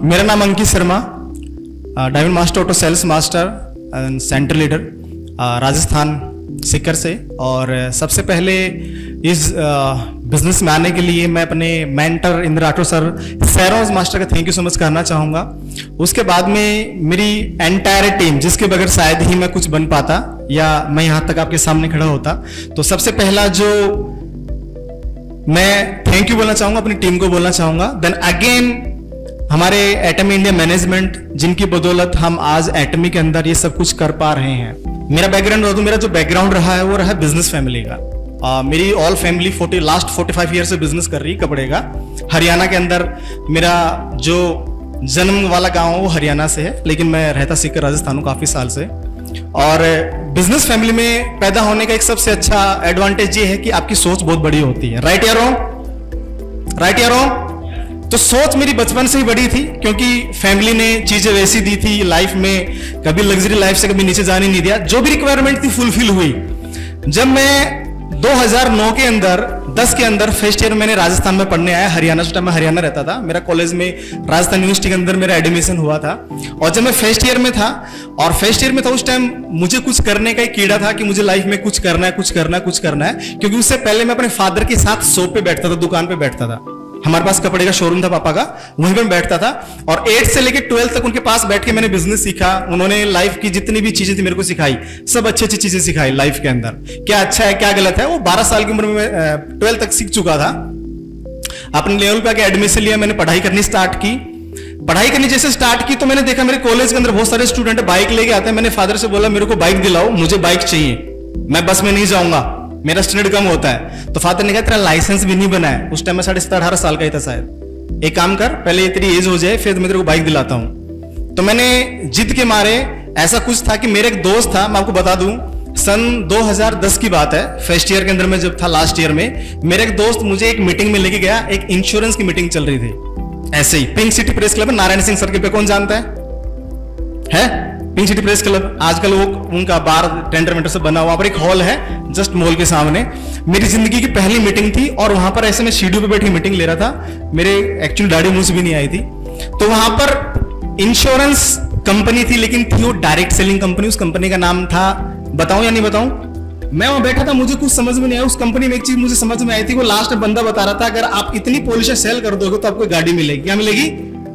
मेरा नाम Ankit Sharma, diamond master auto sales master and center leader, Rajasthan Sikar से। और सबसे पहले इस बिजनेस में आने के लिए मैं अपने मेंटर इंद्र राठौर सर सैरोज मास्टर का थैंक यू सो मच करना चाहूँगा। उसके बाद में मेरी एंटायर टीम, जिसके बगैर शायद ही मैं कुछ बन पाता या मैं यहाँ तक आपके सामने खड़ा होता। तो सबसे पहला जो मैं थैंक यू बोलना चाहूँगा, अपनी टीम को बोलना चाहूँगा। देन अगेन हमारे एटमी इंडिया मैनेजमेंट, जिनकी बदौलत हम आज एटमी के अंदर ये सब कुछ कर पा रहे हैं। मेरा बैकग्राउंड बता दूं, मेरा जो बैकग्राउंड रहा है वो रहा बिजनेस फैमिली का। मेरी ऑल फैमिली लास्ट 45 ईयर से बिजनेस कर रही है कपड़े का। हरियाणा के अंदर मेरा जो जन्म वाला गांव है वो हरियाणा से है, लेकिन मैं रहता सीकर राजस्थान हूँ काफी साल से। और बिजनेस फैमिली में पैदा होने का एक सबसे अच्छा एडवांटेज ये है कि आपकी सोच बहुत बड़ी होती है। राइट या रॉन्ग? राइट या रॉन्ग? तो सोच मेरी बचपन से ही बड़ी थी, क्योंकि फैमिली ने चीजें वैसी दी थी लाइफ में, कभी लग्जरी लाइफ से कभी नीचे जाने नहीं दिया। जो भी रिक्वायरमेंट थी फुलफिल हुई। जब मैं 2009 के अंदर 10 के अंदर फर्स्ट ईयर मैंने राजस्थान में पढ़ने आया, हरियाणा से, मैं हरियाणा रहता था। मेरा कॉलेज में राजस्थान यूनिवर्सिटी के अंदर मेरा एडमिशन हुआ था। और जब मैं फर्स्ट ईयर में था और फर्स्ट ईयर में था उस टाइम मुझे कुछ करने का एक कीड़ा था कि मुझे लाइफ में कुछ करना है, कुछ करना है, कुछ करना है। क्योंकि उससे पहले मैं अपने फादर के साथ शॉप पे बैठता था, दुकान पे बैठता था। हमारे पास कपड़े का शोरूम था पापा का, वहीं पे मैं बैठता था। और 8 से लेकर 12 तक उनके पास बैठ के मैंने बिजनेस सीखा। उन्होंने लाइफ की जितनी भी चीजें थी मेरे को सिखाई, सब अच्छी अच्छी चीजें सिखाई लाइफ के अंदर, क्या अच्छा है क्या गलत है। वो 12 साल की उम्र में 12 तक सीख चुका था। अपने लेवल पे आके एडमिशन लिया, मैंने पढ़ाई करनी स्टार्ट की। पढ़ाई करनी जैसे स्टार्ट की तो मैंने देखा मेरे कॉलेज के अंदर बहुत सारे स्टूडेंट बाइक लेके आते हैं। मैंने फादर से बोला मेरे को बाइक दिलाओ, मुझे बाइक चाहिए, मैं बस में नहीं जाऊंगा, मेरा स्टैंडर्ड कम होता है। तो फादर ने कहा तेरा लाइसेंस भी नहीं बना है। उस टाइम मैं 18.5 साल का ही था शायद। एक काम कर, पहले तेरी एज हो जाए फिर मैं तेरे को बाइक दिलाता हूं। तो मैंने जिद के मारे, ऐसा कुछ था कि मेरे एक दोस्त था, मैं आपको बता दूं, सन 2010 की बात है, फर्स्ट ईयर के अंदर में जब था, लास्ट ईयर में मेरे एक दोस्त मुझे एक मीटिंग में लेके गया। एक इंश्योरेंस की मीटिंग चल रही थी, ऐसे ही pink city press club, Narayan Singh circle पे, कौन जानता है पिंक सिटी प्रेस क्लब। आजकल वो उनका बार टेंडर वेंडर से बना हुआ, पर एक हॉल है जस्ट मॉल के सामने। मेरी जिंदगी की पहली मीटिंग थी और वहां पर ऐसे मैं सीढ़ी पे बैठी मीटिंग ले रहा था। मेरे एक्चुअली दाढ़ी मूंछ भी नहीं आई थी। तो वहां पर इंश्योरेंस कंपनी थी, लेकिन थी वो डायरेक्ट सेलिंग कंपनी। उस कंपनी का नाम था, बताऊं या नहीं बताऊं? मैं वहां बैठा था, मुझे कुछ समझ में नहीं आया। उस कंपनी में एक चीज मुझे समझ में आई थी, वो लास्ट में बंदा बता रहा था अगर आप इतनी पॉलिश सेल कर दोगे तो आपको गाड़ी मिलेगी। क्या मिलेगी?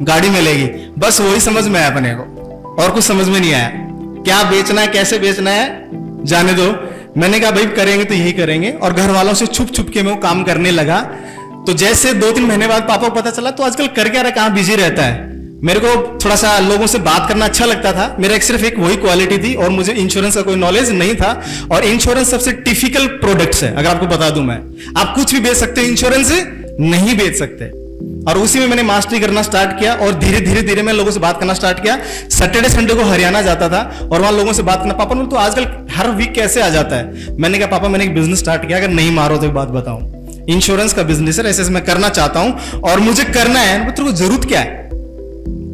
गाड़ी मिलेगी। बस वही समझ में आया अपने को, और कुछ समझ में नहीं आया। क्या बेचना है, कैसे बेचना है, जाने दो। मैंने कहा भाई करेंगे तो यही करेंगे। और घर वालों से छुप छुप के मैं वो काम करने लगा। तो जैसे 2-3 महीने बाद पापा को पता चला तो आजकल कर क्या रहा, कहां बिजी रहता है। मेरे को थोड़ा सा लोगों से बात करना अच्छा लगता था। मेरा सिर्फ एक वही क्वालिटी थी और मुझे इंश्योरेंस का कोई नॉलेज नहीं था। और इंश्योरेंस सबसे टिपिकल प्रोडक्ट्स है, अगर आपको बता दूं मैं। आप कुछ भी बेच सकते हो, इंश्योरेंस नहीं बेच सकते। और उसी में मैंने मास्टरी करना स्टार्ट किया और धीरे धीरे धीरे मैं लोगों से बात करना स्टार्ट किया। सैटरडे संडे को हरियाणा जाता था और वहां लोगों से बात करना। पापा ने तो आजकल हर वीक कैसे आ जाता है? मैंने कहा पापा मैंने एक बिजनेस स्टार्ट किया, अगर नहीं मारो तो एक बात बताऊं, इंश्योरेंस का बिजनेस है, ऐसे मैं करना चाहता हूं और मुझे करना है। तेरे को जरूरत क्या है?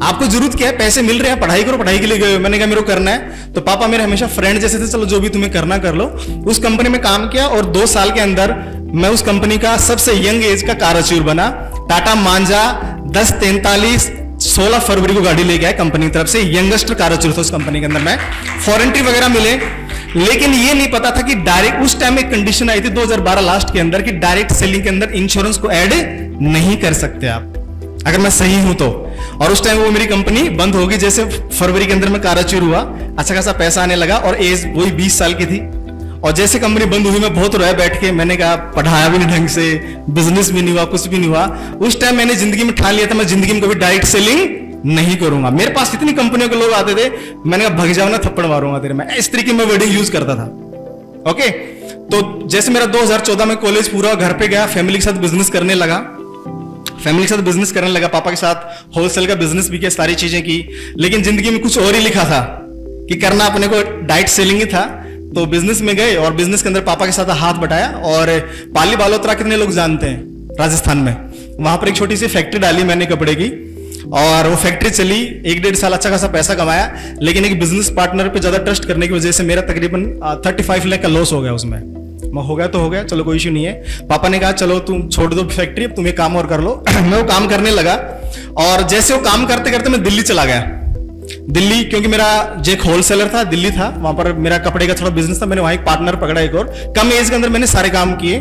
आपको जरूरत क्या है? पैसे मिल रहे हैं, पढ़ाई करो, पढ़ाई के लिए गए हो। मैंने कहा मेरे को करना है। तो पापा मेरे हमेशा फ्रेंड जैसे थे, चलो जो भी तुम्हें करना कर लो। उस कंपनी में काम किया और 2 साल के अंदर मैं उस कंपनी का सबसे यंग एज का कारचूर बना। टाटा मांजा 1043 16 फरवरी को गाड़ी लेके आया कंपनी की तरफ से। यंगेस्ट कारचूर था उस कंपनी के अंदर। मैं फॉरेंट्री वगैरह मिले, लेकिन ये नहीं पता था कि डायरेक्ट, उस टाइम एक कंडीशन आई थी 2012 लास्ट के अंदर कि डायरेक्ट सेलिंग के अंदर इंश्योरेंस को ऐड नहीं कर सकते आप, अगर मैं सही हूं तो। और उस टाइम वो मेरी कंपनी बंद होगी। जैसे फरवरी के अंदर में कारचूर हुआ, अच्छा खासा पैसा आने लगा और एज वही 20 साल की थी। और जैसे कंपनी बंद हुई मैं बहुत रोया बैठ के। मैंने कहा पढ़ाया भी नहीं ढंग से, बिजनेस भी नहीं हुआ, कुछ भी नहीं हुआ। उस टाइम मैंने जिंदगी में ठान लिया था मैं जिंदगी में कभी डायरेक्ट सेलिंग नहीं करूंगा। मेरे पास इतनी कंपनियों के लोग आते थे, मैंने कहा भग जाओ ना, थप्पड़ मारूंगा तेरे में। इस तरीके में वर्डिंग यूज करता था। ओके, तो जैसे मेरा 2014 में कॉलेज पूरा, घर पे गया, फैमिली के साथ बिजनेस करने लगा। फैमिली के साथ बिजनेस करने लगा, पापा के साथ होलसेल का बिजनेस भी किया, सारी चीजें की। लेकिन जिंदगी में कुछ और ही लिखा था कि करना अपने को डाइट सेलिंग ही था। तो बिजनेस में गए और बिजनेस के अंदर पापा के साथ हाथ बटाया। और पाली बालोतरा कितने लोग जानते हैं राजस्थान में? वहां पर एक छोटी सी फैक्ट्री डाली मैंने कपड़े की और वो फैक्ट्री चली 1-1.5 साल, अच्छा खासा पैसा कमाया। लेकिन एक बिजनेस पार्टनर पे ज्यादा ट्रस्ट करने की वजह से मेरा तकरीबन 35 लाख का लॉस हो गया उसमें। मैं हो गया तो हो गया, चलो कोई इशू नहीं है। पापा ने कहा चलो तुम छोड़ दो फैक्ट्री, अब तुम एक काम और कर लो। मैं वो काम करने लगा और जैसे वो काम करते करते मैं दिल्ली चला गया। दिल्ली, क्योंकि मेरा जो एक होलसेलर था दिल्ली था, वहां पर मेरा कपड़े का थोड़ा बिजनेस था, मैंने वहां एक पार्टनर पकड़ा एक और। कम एज के अंदर मैंने सारे काम किए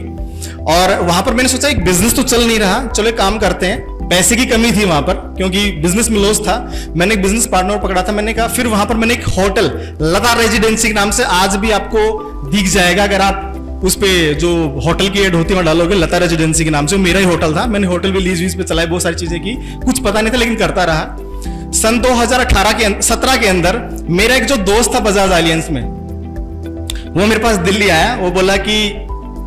और वहां पर मैंने सोचा एक बिजनेस तो चल नहीं रहा, चलो एक काम करते हैं। पैसे की कमी थी वहां पर क्योंकि बिजनेस में लॉस था। मैंने एक बिजनेस पार्टनर पकड़ा था, मैंने कहा फिर वहां पर मैंने एक होटल लता रेजिडेंसी के नाम से, आज भी आपको दिख जाएगा अगर आप उस पे जो होटल की एड होती है डालोगे, लता रेजिडेंसी के नाम से, वो मेरा ही होटल था। मैंने होटल भी लीज वीज पे चलाए, बहुत सारी चीजें की, कुछ पता नहीं था लेकिन करता रहा। सन 2017 के अंदर मेरा एक जो दोस्त था बजाज एलियंस में, वो मेरे पास दिल्ली आया। वो बोला कि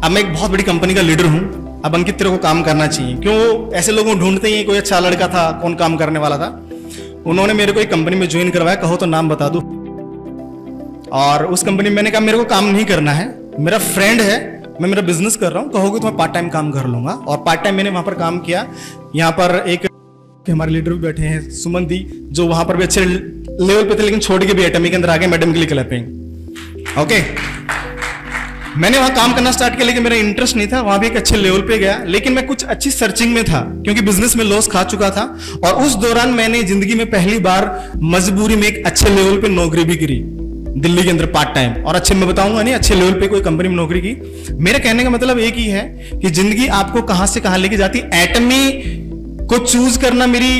अब मैं एक बहुत बड़ी कंपनी का लीडर हूं, अब अंकित तेरे को काम करना चाहिए। क्यों ऐसे लोगों को ढूंढते ही, कोई अच्छा लड़का था, कौन काम करने वाला था। उन्होंने मेरे को एक कंपनी में ज्वाइन करवाया, कहो तो नाम बता दो। और उस कंपनी में मैंने कहा मेरे को काम नहीं करना है, मेरा फ्रेंड है, मैं मेरा बिजनेस कर रहा हूं, कहोगे तो मैं पार्ट टाइम काम कर लूंगा। और पार्ट टाइम मैंने वहां पर काम किया। यहाँ पर एक हमारे लीडर भी बैठे हैं, सुमन दी, जो वहां पर भी अच्छे लेवल पे थे लेकिन छोड़ के भी एटमी के अंदर आ गए, मैडम के लिए क्लैपिंग। ओके, मैंने वहां काम करना स्टार्ट किया लेकिन मेरा इंटरेस्ट नहीं था, वहां भी एक अच्छे लेवल पे गया, लेकिन मैं कुछ अच्छी सर्चिंग में था क्योंकि बिजनेस में लॉस खा चुका था। और उस दौरान मैंने जिंदगी में पहली बार मजबूरी में एक अच्छे लेवल पे नौकरी भी करी दिल्ली के अंदर पार्ट टाइम। और अच्छे मैं बताऊंगा नहीं, अच्छे लेवल पे कोई कंपनी में नौकरी की। मेरा कहने का मतलब एक ही है कि जिंदगी आपको कहां से कहां लेके जाती। एटमी को चूज करना मेरी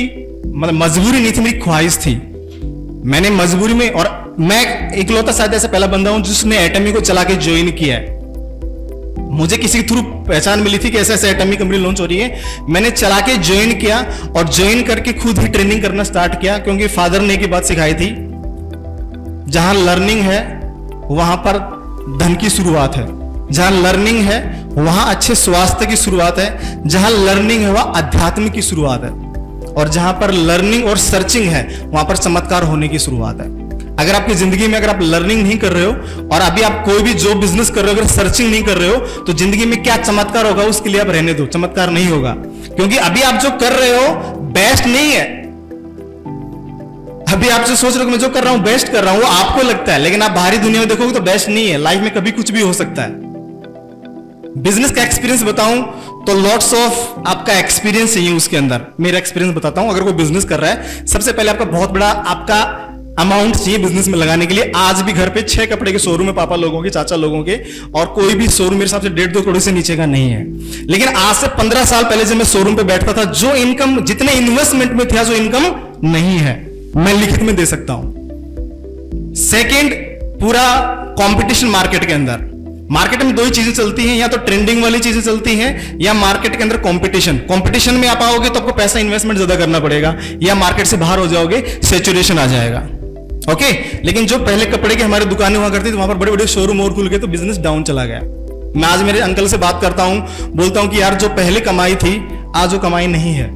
मतलब मजबूरी नहीं थी, मेरी ख्वाहिश थी। मैंने मजबूरी में, और मैं इकलौता शायद ऐसा पहला बंदा हूं जिसने एटमी को चला के ज्वाइन किया है। मुझे किसी के थ्रू पहचान मिली थी कि ऐसे ऐसे एटमी कंपनी लॉन्च हो रही है, मैंने चला के ज्वाइन किया और ज्वाइन करके खुद ही ट्रेनिंग करना स्टार्ट किया क्योंकि फादर ने की बात सिखाई थी, जहां लर्निंग है वहां पर धन की शुरुआत है, जहां लर्निंग है वहां अच्छे स्वास्थ्य की शुरुआत है, जहां लर्निंग है वहां अध्यात्म की शुरुआत है, और जहां पर लर्निंग और सर्चिंग है वहां पर चमत्कार होने की शुरुआत है। अगर आपकी जिंदगी में अगर आप लर्निंग नहीं कर रहे हो और अभी आप कोई भी जो बिजनेस कर रहे हो, अगर सर्चिंग नहीं कर रहे हो, तो जिंदगी में क्या चमत्कार होगा उसके लिए आप रहने दो, चमत्कार नहीं होगा। क्योंकि अभी आप जो कर रहे हो बेस्ट नहीं है। अभी आप जो सोच रहे हो कि मैं जो कर रहा हूं बेस्ट कर रहा हूं, वो आपको लगता है, लेकिन आप बाहरी दुनिया में देखोगे तो बेस्ट नहीं है। लाइफ में कभी कुछ भी हो सकता है। बिजनेस का एक्सपीरियंस बताऊं तो लॉट्स ऑफ आपका एक्सपीरियंस चाहिए उसके अंदर। मेरा एक्सपीरियंस बताता हूं, अगर कोई बिजनेस कर रहा है, सबसे पहले आपका बहुत बड़ा आपका अमाउंट चाहिए बिजनेस में लगाने के लिए। आज भी घर पे 6 कपड़े के शोरूम है, पापा लोगों के, चाचा लोगों के, और कोई भी शोरूम मेरे हिसाब से 1.5-2 करोड़ से नीचे का नहीं है। लेकिन आज से 15 साल पहले जब मैं शोरूम पे बैठता था, जो इनकम जितने इन्वेस्टमेंट में था, जो इनकम नहीं है, मैं लिखित में दे सकता हूं। सेकेंड, पूरा कंपटीशन मार्केट के अंदर। मार्केट में दो ही चीजें चलती हैं, या तो ट्रेंडिंग वाली चीजें चलती हैं या मार्केट के अंदर कंपटीशन। कंपटीशन में आप आओगे तो आपको पैसा इन्वेस्टमेंट ज्यादा करना पड़ेगा, या मार्केट से बाहर हो जाओगे, सैचुरेशन आ जाएगा। ओके, लेकिन जो पहले कपड़े की हमारी दुकानें हुआ करती थी, वहां पर बड़े बड़े शोरूम और खुल गए तो बिजनेस डाउन चला गया। मैं आज मेरे अंकल से बात करता हूं, बोलता हूं कि यार जो पहले कमाई थी आज वो कमाई नहीं है।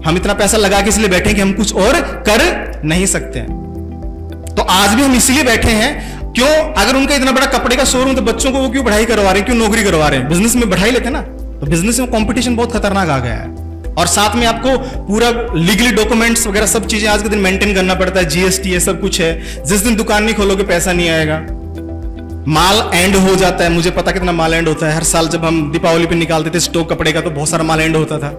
हम इतना पैसा लगा के इसलिए बैठे कि हम कुछ और कर नहीं सकते हैं। तो आज भी हम इसलिए बैठे हैं, क्यों? अगर उनका इतना बड़ा कपड़े का शोरूम, तो बच्चों को वो क्यों पढ़ाई करवा रहे हैं, क्यों नौकरी करवा रहे हैं? बिजनेस में बढ़ाई लेते ना। तो बिजनेस में कंपटीशन बहुत खतरनाक आ गया है, और साथ में आपको पूरा लीगली डॉक्यूमेंट्स वगैरह सब चीजें आज के दिन मेंटेन करना पड़ता है, जीएसटी है, सब कुछ है। जिस दिन दुकान नहीं खोलोगे पैसा नहीं आएगा, माल एंड हो जाता है। मुझे पता कितना माल एंड होता है। हर साल जब हम दीपावली पे निकालते थे स्टॉक कपड़े का, तो बहुत सारा माल एंड होता था।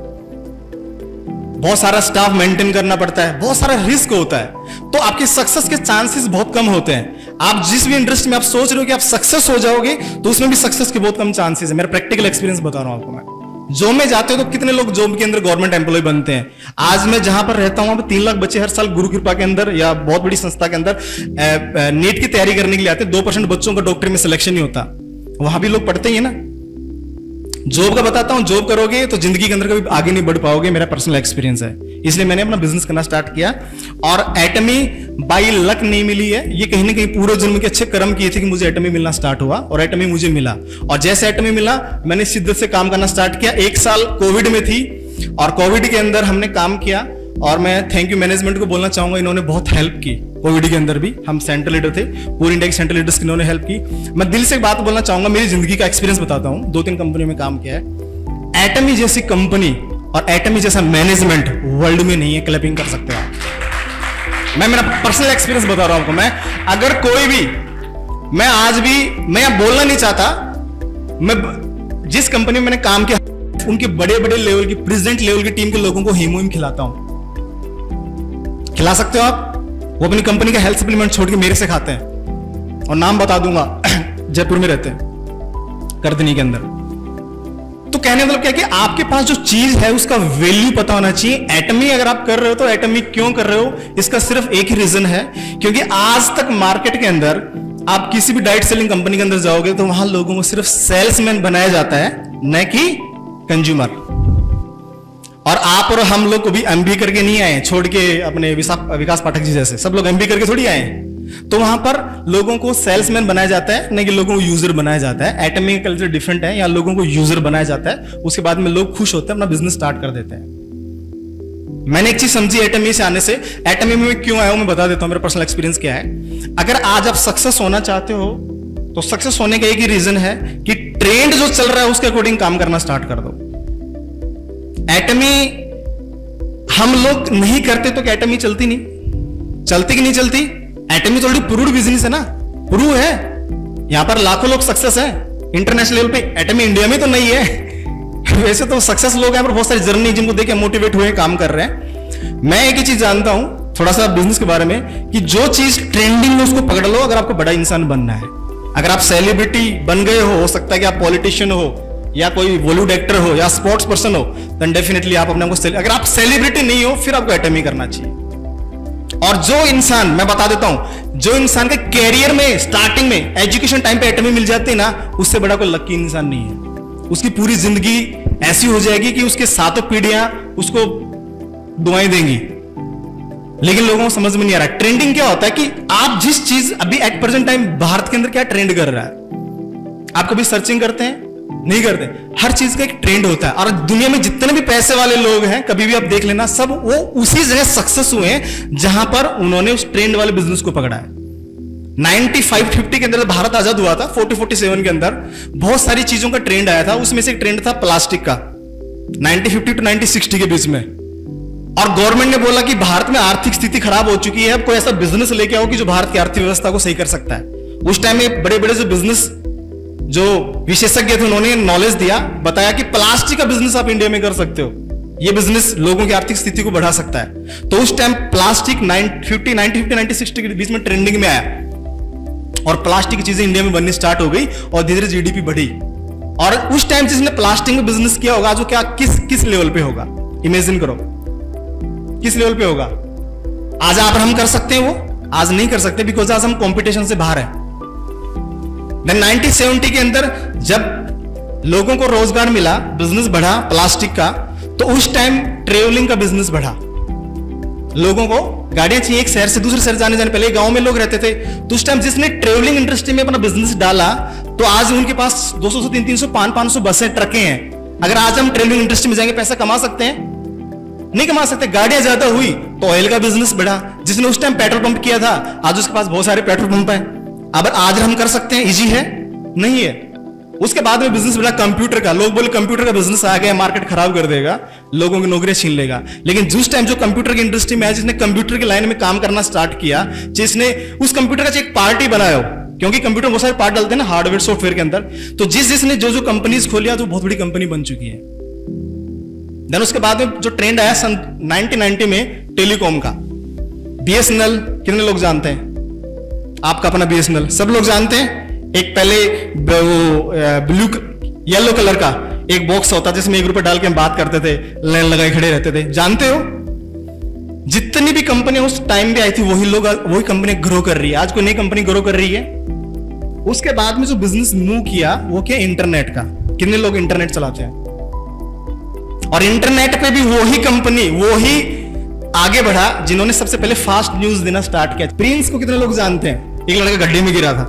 बहुत सारा स्टाफ मेंटेन करना पड़ता है, बहुत सारा रिस्क होता है। तो आपके सक्सेस के चांसेस बहुत कम होते हैं। आप जिस भी इंडस्ट्री में आप सोच रहे हो कि आप सक्सेस हो जाओगे, तो उसमें भी सक्सेस के बहुत कम चांसेस है। मेरा प्रैक्टिकल एक्सपीरियंस बता रहा हूं आपको। मैं जॉब में जाते हो तो कितने लोग जॉब के अंदर गवर्नमेंट एम्प्लॉय बनते हैं। आज मैं जहां पर रहता हूं, वहां पर 3 लाख बच्चे हर साल गुरु कृपा के अंदर या बहुत बड़ी संस्था के अंदर नीट की तैयारी करने के लिए आते हैं। 2% बच्चों का डॉक्टर में सिलेक्शन नहीं होता, वहां भी लोग पढ़ते ही है ना। जॉब का बताता हूं, जॉब करोगे तो जिंदगी के अंदर कभी आगे नहीं बढ़ पाओगे। मेरा पर्सनल एक्सपीरियंस है, इसलिए मैंने अपना बिजनेस करना स्टार्ट किया। और एटमी बाई लक नहीं मिली है, ये कहीं ना कहीं पूरे जन्म के अच्छे कर्म किए थे कि मुझे एटमी मिलना स्टार्ट हुआ, और एटमी मुझे मिला। और जैसे एटमी मिला, मैंने शिद्दत से काम करना स्टार्ट किया। 1 साल कोविड में थी, और कोविड के अंदर हमने काम किया, और मैं थैंक यू मैनेजमेंट को बोलना चाहूंगा, इन्होंने बहुत हेल्प की। कोविड के अंदर भी हम सेंट्रल लीडर थे, पूरी इंडिया के सेंट्रल लीडर्स की इन्होंने हेल्प की। मैं दिल से बात बोलना चाहूंगा, मेरी जिंदगी का एक्सपीरियंस बताता हूं। 2-3 कंपनियों में काम किया है। एटमी जैसी कंपनी और एटमी जैसा मैनेजमेंट वर्ल्ड में नहीं है, क्लैपिंग कर सकते हो आप। मैं मेरा पर्सनल एक्सपीरियंस बता रहा हूं आपको। मैं अगर कोई भी, मैं आज भी, मैं बोलना नहीं चाहता, मैं जिस कंपनी में मैंने काम किया उनके बड़े बड़े लेवल की, प्रेसिडेंट लेवल की टीम के लोगों को हीमोहिम खिलाता हूं। खिला सकते हो आप? वो अपनी कंपनी का हेल्थ सप्लीमेंट छोड़ के मेरे से खाते हैं, और नाम बता दूंगा, जयपुर में रहते हैं, करदनी के अंदर। तो कहने मतलब क्या कि आपके पास जो चीज है उसका वैल्यू पता होना चाहिए। एटमी अगर आप कर रहे हो तो एटमी क्यों कर रहे हो, इसका सिर्फ एक ही रीजन है, क्योंकि आज तक मार्केट के अंदर आप किसी भी डाइट सेलिंग कंपनी के अंदर जाओगे तो वहां लोगों को सिर्फ सेल्समैन बनाया जाता है, न कि कंज्यूमर। और आप और हम लोग को भी एमबी करके नहीं आए, छोड़ के अपने विकास पाठक जी जैसे सब लोग एमबी करके थोड़ी आए हैं। तो वहां पर लोगों को सेल्समैन बनाया जाता है, नहीं कि लोगों को यूजर बनाया जाता है। एटमी का कल्चर डिफरेंट है, यहाँ लोगों को यूजर बनाया जाता है, उसके बाद में लोग खुश होते हैं, अपना बिजनेस स्टार्ट कर देते हैं। मैंने एक चीज समझी एटमी से आने से, एटमी में क्यों आया हूं मैं बता देता हूं, मेरा पर्सनल एक्सपीरियंस क्या है। अगर आज आप सक्सेस होना चाहते हो तो सक्सेस होने का एक ही रीजन है कि ट्रेंड जो चल रहा है उसके अकॉर्डिंग काम करना स्टार्ट कर दो। एटमी हम लोग नहीं करते तो क्या एटमी चलती नहीं? चलती कि नहीं चलती? एटमी तो ऑलरेडी प्रूव्ड बिजनेस है ना, प्रूव है। यहां पर लाखों लोग सक्सेस है इंटरनेशनल लेवल पे, एटमी इंडिया में तो नहीं है। वैसे तो सक्सेस लोग हैं पर बहुत सारी जर्नी जिनको देख के मोटिवेट हुए काम कर रहे हैं। मैं एक ही चीज जानता हूं थोड़ा सा बिजनेस के बारे में, कि जो चीज ट्रेंडिंग में उसको पकड़ लो। अगर आपको बड़ा इंसान बनना है, अगर आप सेलिब्रिटी बन गए हो सकता है कि आप पॉलिटिशियन हो या कोई बॉलीवुड एक्टर हो या स्पोर्ट्स पर्सन हो, देन डेफिनेटली आप अपने को, अगर आप सेलिब्रिटी नहीं हो फिर आपको एटमी करना चाहिए। और जो इंसान, मैं बता देता हूं, जो इंसान के कैरियर में स्टार्टिंग में एजुकेशन टाइम पे एटमी मिल जाती है ना, उससे बड़ा कोई लकी इंसान नहीं है। उसकी पूरी जिंदगी ऐसी हो जाएगी कि उसके सातों पीढ़ियां उसको दुआएं देंगी। लेकिन लोगों को समझ में नहीं आ रहा ट्रेंडिंग क्या होता है, कि आप जिस चीज अभी एट प्रेजेंट टाइम भारत के अंदर क्या ट्रेंड कर रहा है, आप कभी सर्चिंग करते हैं? नहीं करते। हर चीज का एक ट्रेंड होता है, और दुनिया में जितने भी पैसे वाले लोग हैं कभी भी आप देख लेना, सब वो उसी जगह सक्सेस हुए हैं जहां पर उन्होंने उस ट्रेंड वाले बिजनेस को पकड़ा है। 95-50 के अंदर भारत आजाद हुआ था, 40-47 के अंदर बहुत सारी चीजों का ट्रेंड आया था। उसमें से एक ट्रेंड था प्लास्टिक का, 1950 to 1960 के बीच में। और गवर्नमेंट ने बोला कि भारत में आर्थिक स्थिति खराब हो चुकी है, अब कोई ऐसा बिजनेस लेके आओ कि जो भारत की अर्थव्यवस्था को सही कर सकता है। उस टाइम में बड़े बड़े जो बिजनेस जो विशेषज्ञ थे उन्होंने नॉलेज दिया, बताया कि प्लास्टिक का बिजनेस आप इंडिया में कर सकते हो, ये बिजनेस लोगों की आर्थिक स्थिति को बढ़ा सकता है। तो उस टाइम प्लास्टिक 1950-1960 के बीच में ट्रेंडिंग में आया, और प्लास्टिक की चीजें इंडिया में बननी स्टार्ट हो गई, और धीरे धीरे जीडीपी बढ़ी। और उस टाइम जिसने प्लास्टिक में बिजनेस किया होगा, जो क्या किस लेवल पे होगा, इमेजिन करो किस लेवल पे होगा। आज आप हम कर सकते हैं वो? आज नहीं कर सकते, बिकॉज आज हम कंपटीशन से बाहर है। 1970 के अंदर जब लोगों को रोजगार मिला, बिजनेस बढ़ा प्लास्टिक का, तो उस टाइम ट्रेवलिंग का बिजनेस बढ़ा। लोगों को गाड़ियां चाहिए, एक शहर से दूसरे शहर जाने पहले गांव में लोग रहते थे, तो उस टाइम जिसने ट्रेवलिंग इंडस्ट्री में अपना बिजनेस डाला, तो आज उनके पास 200 से 300, 500 बसें, ट्रकें हैं। अगर आज हम ट्रेवलिंग इंडस्ट्री में जाएंगे, पैसा कमा सकते हैं? नहीं कमा सकते। गाड़ियां ज्यादा हुई तो ऑयल का बिजनेस बढ़ा। जिसने उस टाइम पेट्रोल पंप किया था, आज उसके पास बहुत सारे पेट्रोल पंप हैं। अब आज हम कर सकते हैं? इजी है? नहीं है। उसके बाद में बिजनेस बढ़ा कंप्यूटर का। लोग बोले कंप्यूटर का बिजनेस आ गया, मार्केट खराब कर देगा, लोगों की नौकरियां छीन लेगा। लेकिन जिस टाइम जो कंप्यूटर की इंडस्ट्री में आया, जिसने कंप्यूटर की लाइन में काम करना स्टार्ट किया, जिसने उस कंप्यूटर का एक पार्ट ही बनाया हो, क्योंकि कंप्यूटर बहुत सारे पार्ट डालते हैं ना हार्डवेयर सॉफ्टवेयर के अंदर, तो जिसने जो कंपनीज खोलिया तो बहुत बड़ी कंपनी बन चुकी है। देन उसके बाद में जो ट्रेंड आया सन 1990 में टेलीकॉम का, बीएसएनएल, कितने लोग जानते हैं? आपका अपना बीएसएनएल सब लोग जानते हैं। एक पहले ब्लू येलो कलर का एक बॉक्स होता जिसमें 1 रुपए डाल के हम बात करते थे, लाइन लगाए खड़े रहते थे, जानते हो? जितनी भी कंपनी उस टाइम भी आई थी, वही कंपनी ग्रो कर रही है। आज कोई नई कंपनी ग्रो कर रही है। उसके बाद में जो बिजनेस मूव किया वो क्या? इंटरनेट का। कितने लोग इंटरनेट चलाते हैं? और इंटरनेट पे भी वही कंपनी वही आगे बढ़ा जिन्होंने सबसे पहले फास्ट न्यूज देना स्टार्ट किया। प्रिंस को कितने लोग जानते हैं? एक लड़का गड्ढे में गिरा था,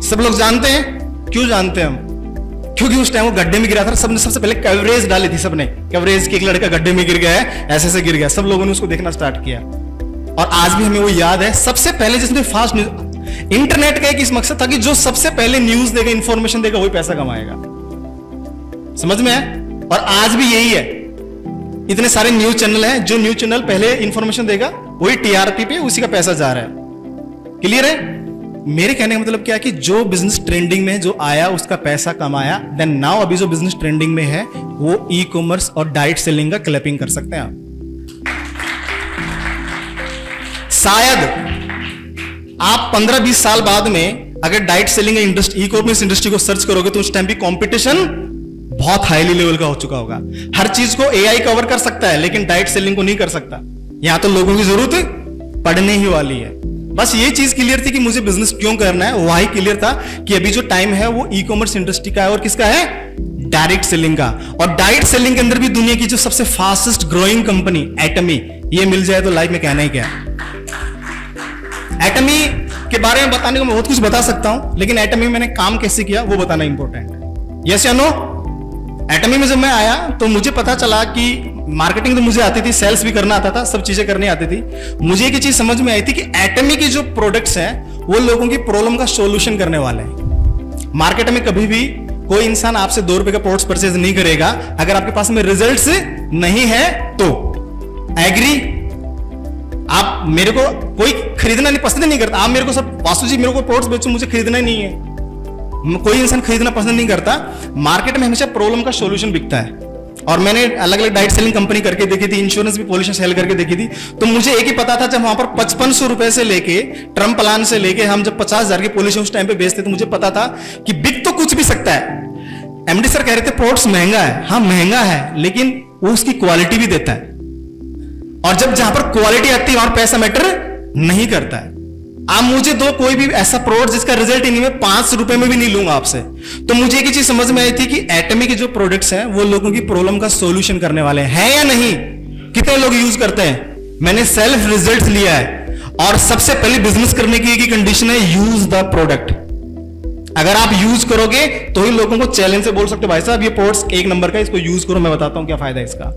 सब लोग जानते हैं। क्यों जानते हैं हम? क्योंकि उस टाइम वो गड्ढे में गिरा था, सबने सबसे पहले कवरेज डाली थी। सबने कवरेज की, एक लड़का गड्ढे में गिर गया है, ऐसे ऐसे गिर गया, सब लोगों ने उसको देखना स्टार्ट किया। और आज भी हमें वो याद है, सबसे पहले जिसने फास्ट न्यूज। इंटरनेट का एक इस मकसद था कि जो सबसे पहले न्यूज देगा, इंफॉर्मेशन देगा, वही पैसा कमाएगा। समझ में है? और आज भी यही है। इतने सारे न्यूज चैनल हैं, जो न्यूज चैनल पहले इंफॉर्मेशन देगा वही टीआरपी पे उसी का पैसा जा रहा है। क्लियर है? मेरे कहने का मतलब क्या है कि जो बिजनेस ट्रेंडिंग में जो आया उसका पैसा कमाया, देन नाउ अभी जो बिजनेस ट्रेंडिंग में है वो ई कॉमर्स और डायरेक्ट सेलिंग का क्लैपिंग कर सकते हैं आप। शायद आप 15-20 साल बाद में अगर direct selling industry, e commerce industry को सर्च करोगे तो उस टाइम भी कंपटीशन बहुत हाईली लेवल का हो चुका होगा। हर चीज को एआई कवर कर सकता है लेकिन डायरेक्ट सेलिंग को नहीं कर सकता। यहां तो लोगों की जरूरत पड़ने ही वाली है। बस ये चीज क्लियर थी कि मुझे बिजनेस क्यों करना है, वही क्लियर था कि अभी जो टाइम है वो ई कॉमर्स इंडस्ट्री का है और किसका है, डायरेक्ट सेलिंग का। और डायरेक्ट सेलिंग के अंदर भी दुनिया की जो सबसे फास्टेस्ट ग्रोइंग कंपनी एटमी, ये मिल जाए तो लाइफ में कहना ही क्या है। एटमी के बारे में बताने को मैं बहुत कुछ बता सकता हूं, लेकिन एटमी में मैंने काम कैसे किया वो बताना इंपॉर्टेंट है। यस या नो? एटमी में जब मैं आया तो मुझे पता चला कि मार्केटिंग तो मुझे आती थी, सेल्स भी करना आता था, सब चीजें करनी आती थी। मुझे एक चीज समझ में आई थी कि एटमी की जो प्रोडक्ट्स हैं वो लोगों की प्रॉब्लम का सॉल्यूशन करने वाले हैं। मार्केट में कभी भी कोई इंसान आपसे 2 रुपए का प्रोडक्ट्स परचेज नहीं करेगा अगर आपके पास में रिजल्ट्स नहीं है तो। एग्री? आप मेरे को कोई खरीदना नहीं पसंद नहीं करता। आप मेरे को सब वासु जी मेरे को प्रोडक्ट्स बेचो, मुझे खरीदना ही नहीं है। कोई इंसान खरीदना पसंद नहीं करता। मार्केट में हमेशा प्रॉब्लम का सॉल्यूशन बिकता है। और मैंने अलग अलग डायरेक्ट सेलिंग कंपनी करके देखी थी, इंश्योरेंस भी पॉलिसी सेल करके देखी थी। तो मुझे एक ही पता था, जब वहां पर 5500 रुपए से लेके टर्म प्लान से लेके हम जब 50,000 की पॉलिसी उस टाइम पे बेचते तो मुझे पता था कि बिक तो कुछ भी सकता है। एमडी सर कह रहे थे प्रोडक्ट्स महंगा है। हाँ महंगा है, लेकिन वो उसकी क्वालिटी भी देता है। और जब जहां पर क्वालिटी आती है वहां पैसा मैटर नहीं करता है। आप मुझे दो कोई भी ऐसा प्रोडक्ट जिसका रिजल्ट ही नहीं, मैं 5 रुपए में भी नहीं लूंगा आपसे। तो मुझे एक ही चीज समझ में आई थी कि एटमी के जो प्रोडक्ट्स हैं वो लोगों की प्रॉब्लम का सॉल्यूशन करने वाले हैं या नहीं। कितने लोग यूज करते हैं? मैंने सेल्फ रिजल्ट लिया है। और सबसे पहले बिजनेस करने की एक कंडीशन है, यूज द प्रोडक्ट। अगर आप यूज करोगे तो ही लोगों को चैलेंज से बोल सकते हो भाई साहब ये प्रोडक्ट्स 1 नंबर का, इसको यूज करो, मैं बताता हूं क्या फायदा है इसका।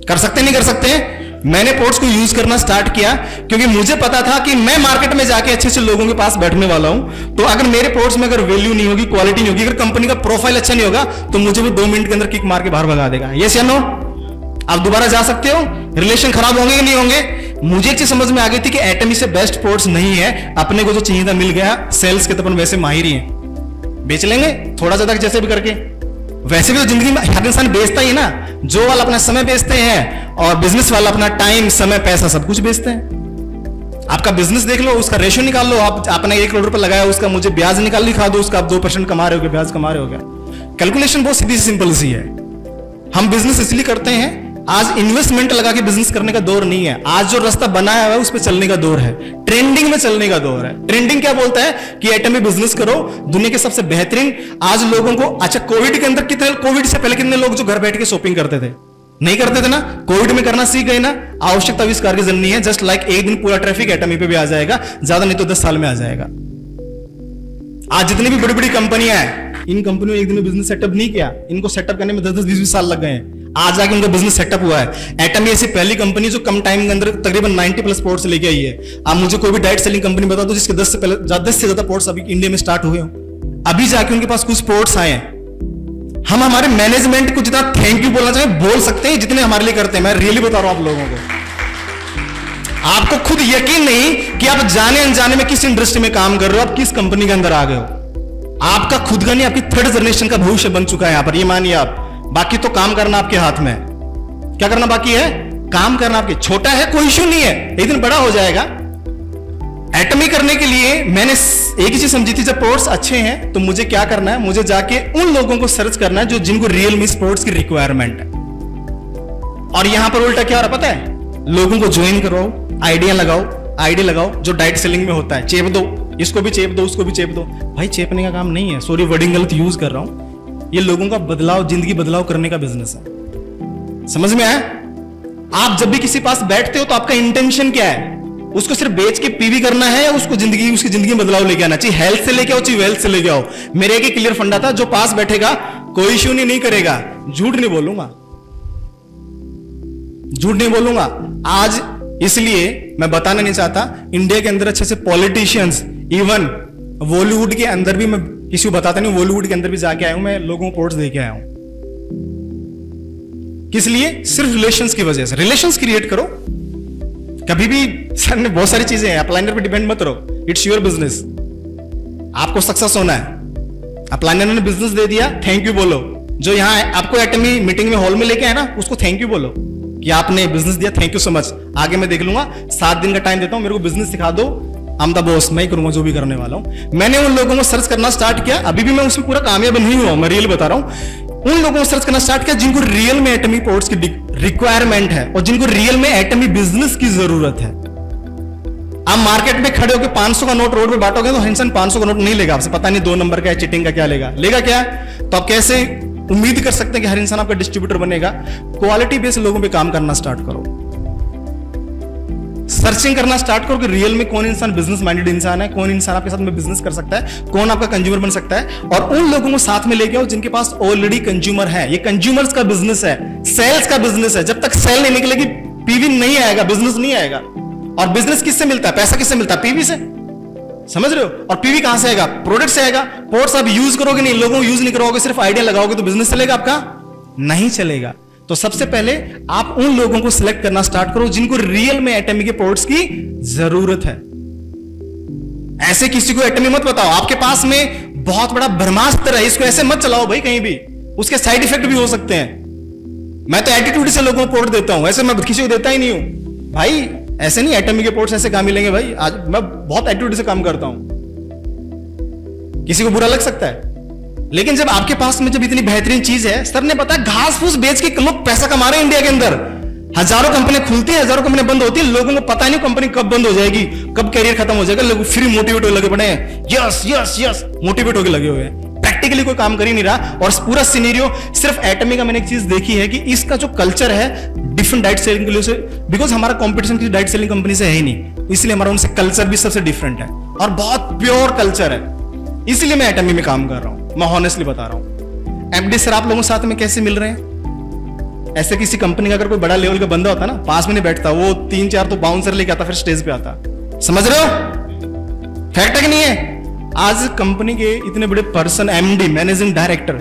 कर सकते नहीं कर सकते? मैंने पोर्ट्स को यूज करना स्टार्ट किया क्योंकि मुझे पता था कि मैं मार्केट में जाके अच्छे अच्छे लोगों के पास बैठने वाला हूं। तो अगर मेरे पोर्ट्स में अगर वैल्यू नहीं होगी, क्वालिटी नहीं होगी, अगर कंपनी का प्रोफाइल अच्छा नहीं होगा तो मुझे वो 2 मिनट के अंदर किक मार के बाहर भगा देगा। यस या नो? आप दोबारा जा सकते हो, रिलेशन खराब होंगे कि नहीं होंगे। मुझे एक चीज समझ में आ गई थी कि एटमी से बेस्ट पोर्ट्स नहीं है। अपने को जो चाहिए था मिल गया। सेल्स के तो अपन वैसे माहिर ही हैं, बेच लेंगे थोड़ा ज्यादा जैसे भी करके। वैसे भी तो जिंदगी में हर इंसान बेचता ही ना। जो वाला अपना समय बेचते हैं और बिजनेस वाला अपना टाइम, समय, पैसा सब कुछ बेचते हैं। आपका बिजनेस देख लो, उसका रेशियो निकाल लो। आप आपने 1 करोड़ रुपए लगाया, उसका मुझे ब्याज निकाल दिखा दो, उसका आप 2% कमा रहे हो, ब्याज कमा रहे हो। कैलकुलेशन बहुत सीधी सिंपल सी है। हम बिजनेस इसलिए करते हैं, आज इन्वेस्टमेंट लगा के बिजनेस करने का दौर नहीं है। आज जो रास्ता बनाया हुआ है उस पर चलने का दौर है, ट्रेंडिंग में चलने का दौर है। ट्रेंडिंग क्या बोलता है कि एटमी बिजनेस करो, दुनिया के सबसे बेहतरीन। आज लोगों को, अच्छा कोविड के अंदर कितने, कोविड से पहले कितने लोग जो घर बैठ के शॉपिंग करते थे? नहीं करते थे ना। कोविड में करना सीख गए ना। आवश्यकता आविष्कार की जरूरत नहीं है। जस्ट लाइक एक दिन पूरा ट्रैफिक एटमी पे भी आ जाएगा, ज्यादा नहीं तो 10 साल में आ जाएगा। आज जितनी भी बड़ी बड़ी कंपनियां हैं, इन कंपनियों ने एक दिन में बिजनेस सेटअप नहीं किया। इनको सेटअप करने में 10-10, 20-20 साल लग गए हैं। आज जाके उनका बिजनेस सेटअप हुआ है। एटमी ऐसी पहली कंपनी जो कम टाइम के अंदर तकरीबन 90+ पोर्ट्स लेके आई है। आप मुझे कोई भी डायरेक्ट सेलिंग कंपनी बता दो जिसके 10 से ज्यादा पोर्ट्स अभी इंडिया में स्टार्ट हुए हो। अभी जाके उनके पास कुछ पोर्ट्स आए हैं। हम हमारे मैनेजमेंट को जितना थैंक यू बोलना चाहिए बोल सकते हैं जितने हमारे लिए करते हैं। मैं रियली बता रहा हूं आप लोगों को। आपको खुद यकीन नहीं कि आप जाने अनजाने में किस इंडस्ट्री में काम कर रहे हो, आप किस कंपनी के अंदर आ गए हो। आपका खुद का नहीं, आपकी 3rd जनरेशन का भविष्य बन चुका है यहां पर, ये मानिए आप। बाकी तो काम करना आपके हाथ में। क्या करना बाकी है? काम करना आपके। छोटा है कोई इश्यू नहीं है, एक दिन बड़ा हो जाएगा। एटमी करने के लिए मैंने एक ही चीज समझी थी, जब प्रोडक्ट्स अच्छे हैं तो मुझे क्या करना है, मुझे जाके उन लोगों को सर्च करना है जो जिनको रियल में प्रोडक्ट्स की रिक्वायरमेंट है। और यहां पर उल्टा क्या हो रहा पता है? लोगों को ज्वाइन करो, आइडिया लगाओ जो डायरेक्ट सेलिंग में होता है। चेप दो, इसको भी चेप दो, उसको भी चेप दो। भाई चेपने का काम नहीं है, सॉरी वर्डिंग गलत यूज कर रहा हूं। ये लोगों का बदलाव, जिंदगी बदलाव करने का बिजनेस है। समझ में आया? आप जब भी किसी पास बैठते हो तो आपका इंटेंशन क्या है? उसको सिर्फ बेच के पीवी करना है या उसको उसकी जिंदगी में बदलाव लेके आना चाहिए? हेल्थ से लेके आओ, चाहिए वेल्थ से लेके आओ। मेरे एक क्लियर फंडा था, जो पास बैठेगा कोई इश्यू नहीं करेगा। झूठ नहीं बोलूंगा। आज इसलिए मैं बताना नहीं चाहता, इंडिया के अंदर अच्छे से पॉलिटिशियंस, इवन बॉलीवुड के अंदर भी, मैं किसी को बताता नहीं, बॉलीवुड के अंदर भी जाके आया हूं मैं, लोगों को पोर्ट्स देके आया हूं। किस लिए? सिर्फ रिलेशंस की वजह से। रिलेशंस क्रिएट करो। कभी भी सर ने बहुत सारी चीजें हैं, अप्लाइनर पे डिपेंड मत रहो। It's your business. आपको सक्सेस होना है। अपलाइनर ने बिजनेस दे दिया, थैंक यू बोलो। जो यहाँ आपको एटमी मीटिंग में हॉल में लेके आए ना, उसको थैंक यू बोलो कि आपने बिजनेस दिया, थैंक यू सो मच, आगे मैं देख लूंगा, 7 दिन का टाइम देता हूं, मेरे को बिजनेस सिखा दो, आई एम द बॉस, मैं ही करूंगा जो भी करने वाला हूं। मैंने उन लोगों को सर्च करना स्टार्ट किया, अभी भी मैं उसमें पूरा कामयाब नहीं हुआ, मैं रियल बता रहा हूं। उन लोगों को सर्च करना स्टार्ट किया जिनको रियल में एटमी पोर्ट्स की रिक्वायरमेंट है और जिनको रियल में एटमी बिजनेस की जरूरत है। आप मार्केट में खड़े होकर 500 का नोट रोड पे बांटोगे तो इंसान 500 का नोट नहीं लेगा आपसे, पता नहीं 2 नंबर का है, चिटिंग का क्या लेगा क्या? तो आप कैसे उम्मीद कर सकते हैं कि हर इंसान आपका डिस्ट्रीब्यूटर बनेगा? क्वालिटी बेस्ड लोगों पे काम करना स्टार्ट करो, सर्चिंग करना स्टार्ट करो कि रियल में कौन इंसान बिजनेस माइंडेड इंसान है, कौन इंसान आपके साथ में बिजनेस कर सकता है, कौन आपका कंज्यूमर बन सकता है, और उन लोगों को साथ में लेके आओ जिनके पास ऑलरेडी कंज्यूमर है। ये कंज्यूमर्स का बिजनेस है, सेल्स का बिजनेस है। जब तक सेल नहीं निकलेगी पीवी नहीं आएगा, बिजनेस नहीं आएगा। और बिजनेस किससे मिलता है? पैसा किससे मिलता है? पीवी से, समझ रहे हो? और पीवी कहां से आएगा? प्रोडक्ट से आएगा। पोर्ट्स आप यूज करोगे नहीं, लोगों को यूज नहीं करोगे, सिर्फ आइडिया लगाओगे तो बिजनेस चलेगा आपका? नहीं चलेगा। तो सबसे पहले आप उन लोगों को सिलेक्ट करना स्टार्ट करो जिनको रियल में एटमी के पोर्ट्स की जरूरत है। ऐसे किसी को एटमी मत बताओ। आपके पास में बहुत बड़ा ब्रह्मास्त्र है, इसको ऐसे मत चलाओ भाई कहीं भी, उसके साइड इफेक्ट भी हो सकते हैं। मैं तो एटीट्यूड से लोगों को पोर्ट देता हूं, ऐसे मैं किसी को देता ही नहीं हूं भाई। ऐसे नहीं, एटमी के पोर्ट्स ऐसे काम मिलेंगे भाई। आज मैं बहुत एटीट्यूड से काम करता हूं, किसी को बुरा लग सकता है, लेकिन जब आपके पास में जब इतनी बेहतरीन चीज है, सर ने पता है घास फूस बेच के लोग पैसा कमा रहे हैं इंडिया के अंदर। हजारों कंपनियां खुलती है, हजारों कंपनियां बंद होती है, लोगों को पता नहीं कंपनी कब बंद हो जाएगी, कब कैरियर खत्म हो जाएगा। लोग फिर मोटिवेट होने लगे पड़े हैं, यस यस यस, मोटिवेट होकर लगे हुए हैं, प्रैक्टिकली कोई काम कर ही नहीं रहा। और पूरा सिनेरियो सिर्फ एटमी का मैंने एक चीज देखी है कि इसका जो कल्चर है डिफरेंट डाइट सेलिंग के लिए, बिकॉज हमारा कंपटीशन किसी डाइट सेलिंग कंपनी से है ही नहीं, इसलिए हमारा उनसे कल्चर भी सबसे डिफरेंट है और बहुत प्योर कल्चर है। इसलिए मैं एटमी में काम कर रहा हूं, मैं ऑनेस्टली बता रहा हूं। एमडी सर आप लोगों के साथ में कैसे मिल रहे हैं? ऐसे किसी कंपनी का अगर कोई बड़ा लेवल का बंदा होता ना, पास में नहीं बैठता, वो 3-4 तो बाउंसर लेके आता, फिर स्टेज पे आता। समझ रहे हो? फैक्ट है कि नहीं है? आज कंपनी के इतने बड़े पर्सन, एमडी, मैनेजिंग डायरेक्टर,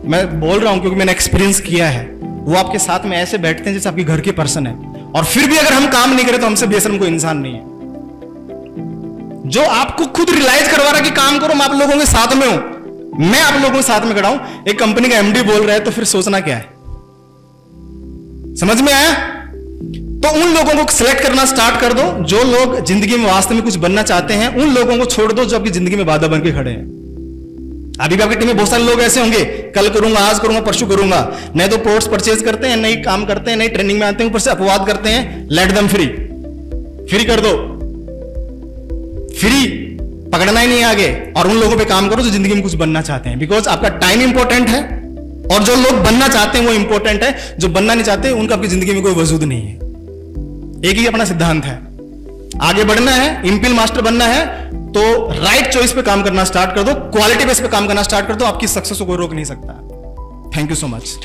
मैं बोल रहा हूं क्योंकि मैंने एक्सपीरियंस किया है, वो आपके साथ में ऐसे बैठते हैं जैसे आपके घर के पर्सन है, और फिर भी अगर हम काम नहीं करें तो हमसे बेशर्म कोई इंसान नहीं है। जो आपको खुद रियलाइज करवा रहा है कि काम करो, मैं आप लोगों के साथ में हूं, मैं आप लोगों के साथ में खड़ा हूं। एक कंपनी का एमडी बोल रहा है तो फिर सोचना क्या है? समझ में आया? तो उन लोगों को सिलेक्ट करना स्टार्ट कर दो जो लोग जिंदगी में वास्तव में कुछ बनना चाहते हैं। उन लोगों को छोड़ दो जो आपकी जिंदगी में बाधा बन के खड़े हैं। अभी भी आपकी टीम में बहुत सारे लोग ऐसे होंगे, कल करूंगा, आज करूंगा, परसों करूंगा, नहीं तो पोर्ट्स परचेज करते हैं, नहीं काम करते हैं, नहीं ट्रेनिंग में आते हैं, ऊपर से अपवाद करते हैं। लेट देम फ्री, फ्री कर दो, फ्री, पकड़ना ही नहीं आगे। और उन लोगों पे काम करो जो जिंदगी में कुछ बनना चाहते हैं, बिकॉज आपका टाइम इंपॉर्टेंट है और जो लोग बनना चाहते हैं वो इंपॉर्टेंट है। जो बनना नहीं चाहते उनका आपकी जिंदगी में कोई वजूद नहीं है। एक ही अपना सिद्धांत है, आगे बढ़ना है, इंपिल मास्टर बनना है तो राइट चॉइस पे काम करना स्टार्ट कर दो, क्वालिटी बेस पे काम करना स्टार्ट कर दो, आपकी सक्सेस को कोई रोक नहीं सकता। Thank you so much.